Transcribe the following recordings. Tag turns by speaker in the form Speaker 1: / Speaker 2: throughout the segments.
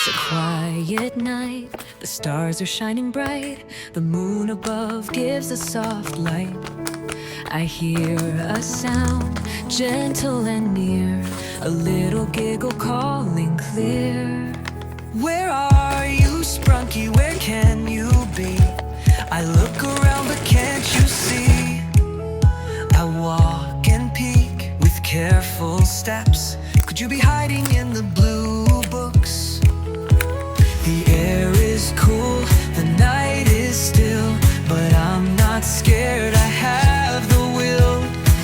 Speaker 1: It's a quiet night, the stars are shining bright, the moon above gives a soft light. I hear a sound, gentle and near, a little giggle calling clear. Where are you, Sprunky? Where can you be? I look around but can't you see? I walk and peek with careful steps. Could you be hiding in the blue books? The air is cool, the night is still, but I'm not scared, I have the will.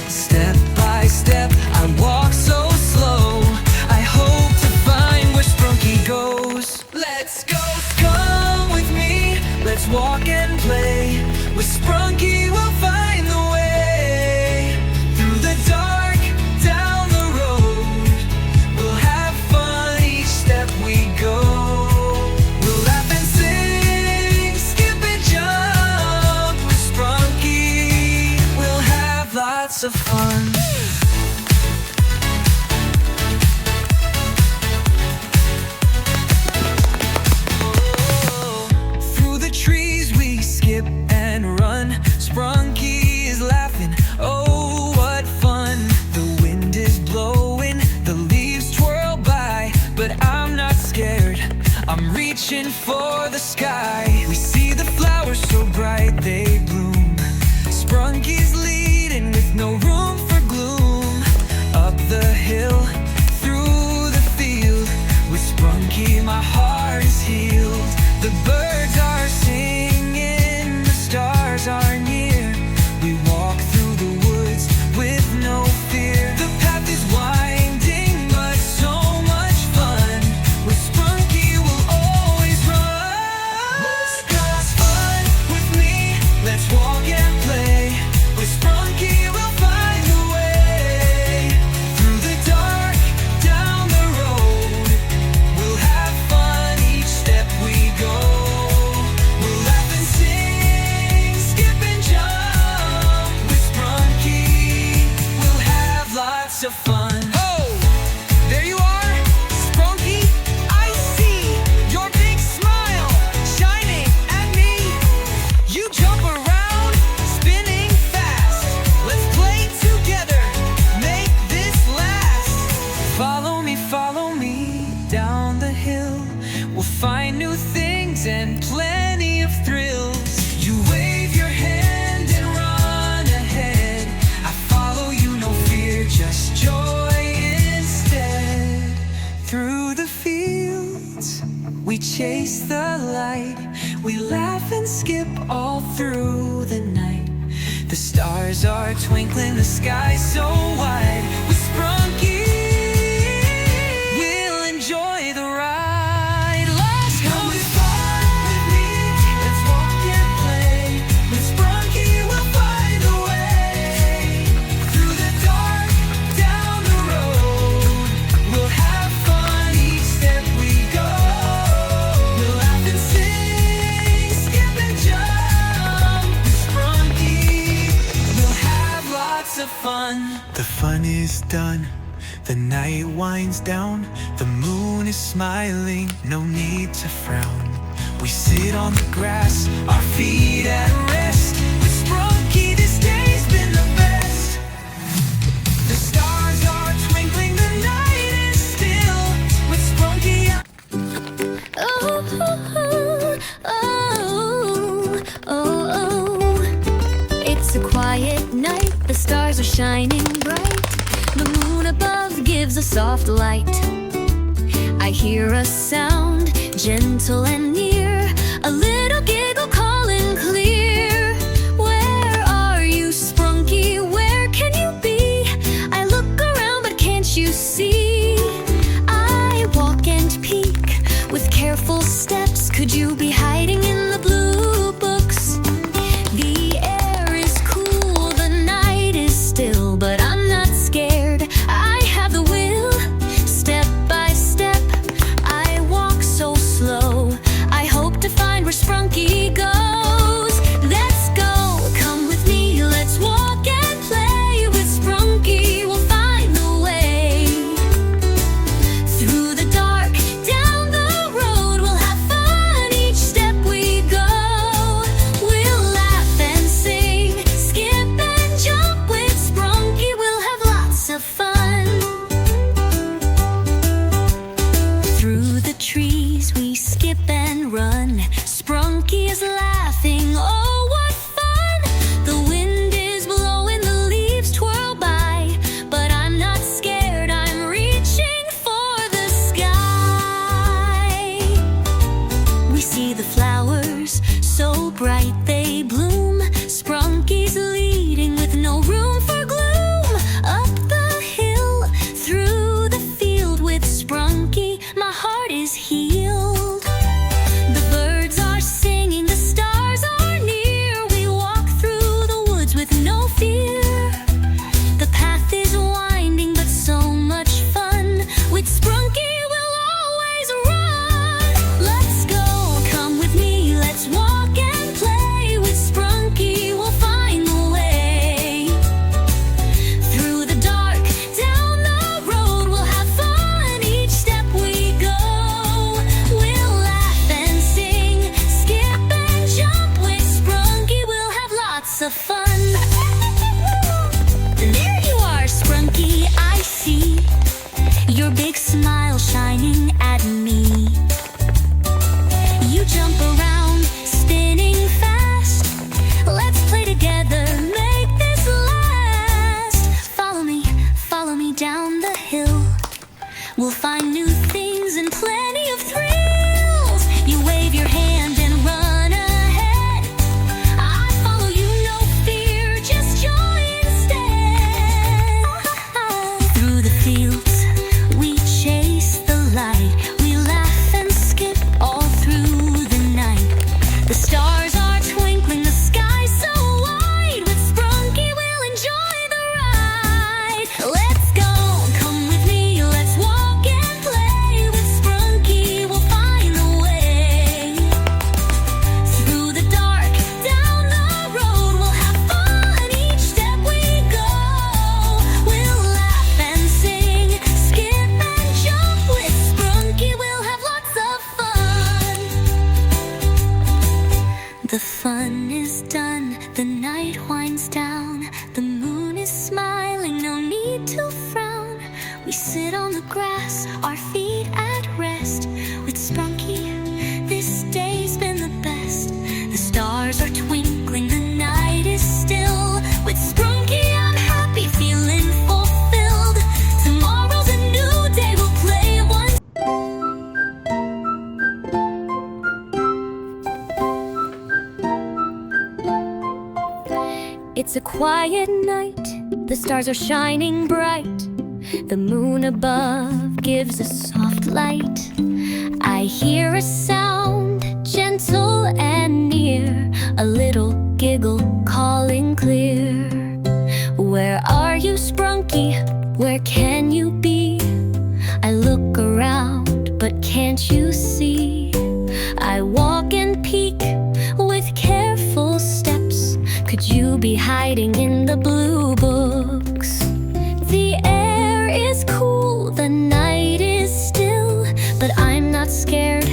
Speaker 1: Step by step, I walk so slow, I hope to find where Sprunky goes. Let's go, come with me, let's walk and play. With Sprunky we'll find the way. Through the dark, down the road, we'll have fun each step we go. We'll laugh and sing, skip and jump. With Sprunky we'll have lots of fun. Sprunky is laughing, oh what fun. The wind is blowing, the leaves twirl by, but I'm not scared, I'm reaching for the sky. We see the flowers so bright they bloom, Sprunky's leading with no room for gloom. Up the hill, through the field, with Sprunky my heart is healed. The birds are singing, the stars are near. We walk through the woods with no fear. The path is winding, but so much fun. With Sprunky we'll always run. Let's have fun with me, let's walk and play. With Sprunky we'll find a way. Through the dark, down the road, we'll have fun each step we go. We'll laugh and sing, skip and jump. With Sprunky we'll have lots of fun. Oh, there you are, Sprunky. I see your big smile shining at me. You jump around, spinning fast. Let's play together, make this last. Follow me down the hill. We'll find new things and plenty of thrills. You wave your hand and run ahead. I follow you, no fear, just joy instead. Through the fields, we chase the light. We laugh and skip all through the night. The stars are twinkling, the sky so wide. With Sprunky we'll enjoy the ride. Let's come with fun with me, let's walk and play. With Sprunky we'll find a way. Through the dark, down the road, we'll have fun each step we go. We'll laugh and sing, skip and jump. With Sprunky we'll have lots of fun.
Speaker 2: The fun is done, the night winds down, the moon is smiling, no need to frown. We sit on the grass, our feet at rest. With Sprunky this day's been the best. The stars are twinkling, the night is still. With Sprunky
Speaker 1: Oh, oh, oh, oh, oh. It's a quiet night, the stars are shining bright, the moon above gives a soft light. I hear a sound, gentle and near, a little giggle calling clear. Where are you, Sprunky? Where can you be? I look around but can't you see? I walk and peek with careful steps. Could you be hiding in the blue books? The air is cool, the night is still, but I'm not scared, I have the will. Step by step, I walk so slow, I
Speaker 3: is healed. The birds are singing, the stars are near. We walk through the woods with no fear. The path is winding, but so much fun. With Sprunky, we'll always run. Let's go, come with me, let's walk and play. With Sprunky, we'll find the way. Through the dark, down the road, we'll have fun each step we go. We'll laugh and sing, skip and jump. With Sprunky, we'll have lots of fun. There you are, Sprunky, I see your big smile shining at me. You jump around, spinning fast. Let's play together, make this last. Follow me down the hill. We'll find new things and plenty of thrills. You wave your hand and run ahead. I follow you, no fear, just joy instead. Through the fields, we chase the light. We laugh and skip all through the night. The stars are twinkling, the sky so wide. With Sprunky, we'll enjoy the ride. Let's go, come with me, let's walk and play. With Sprunky, we'll find the way. Through the dark, down the road, we'll have fun each step we go. We'll laugh and sing, skip and jump. With Sprunky, we'll have lots of fun. The fun is done, the night winds down. The moon is smiling, no need to frown. We sit on the grass, our feet at rest. With Sprunky, this day's been the best. The stars are twinkling, the night is still. With Sprunky, I'm happy, feeling fulfilled. Tomorrow's a new day, we'll play once. It's a quiet night, the stars are shining bright. The moon above gives a soft light. I hear a sound, gentle and near. A little giggle calling clear. Where are you, Sprunky? Where can you be? I look around, but can't you see? I walk and peek with careful steps. Could you be hiding in the blue books? The air is cool, the night is still, but I'm not scared.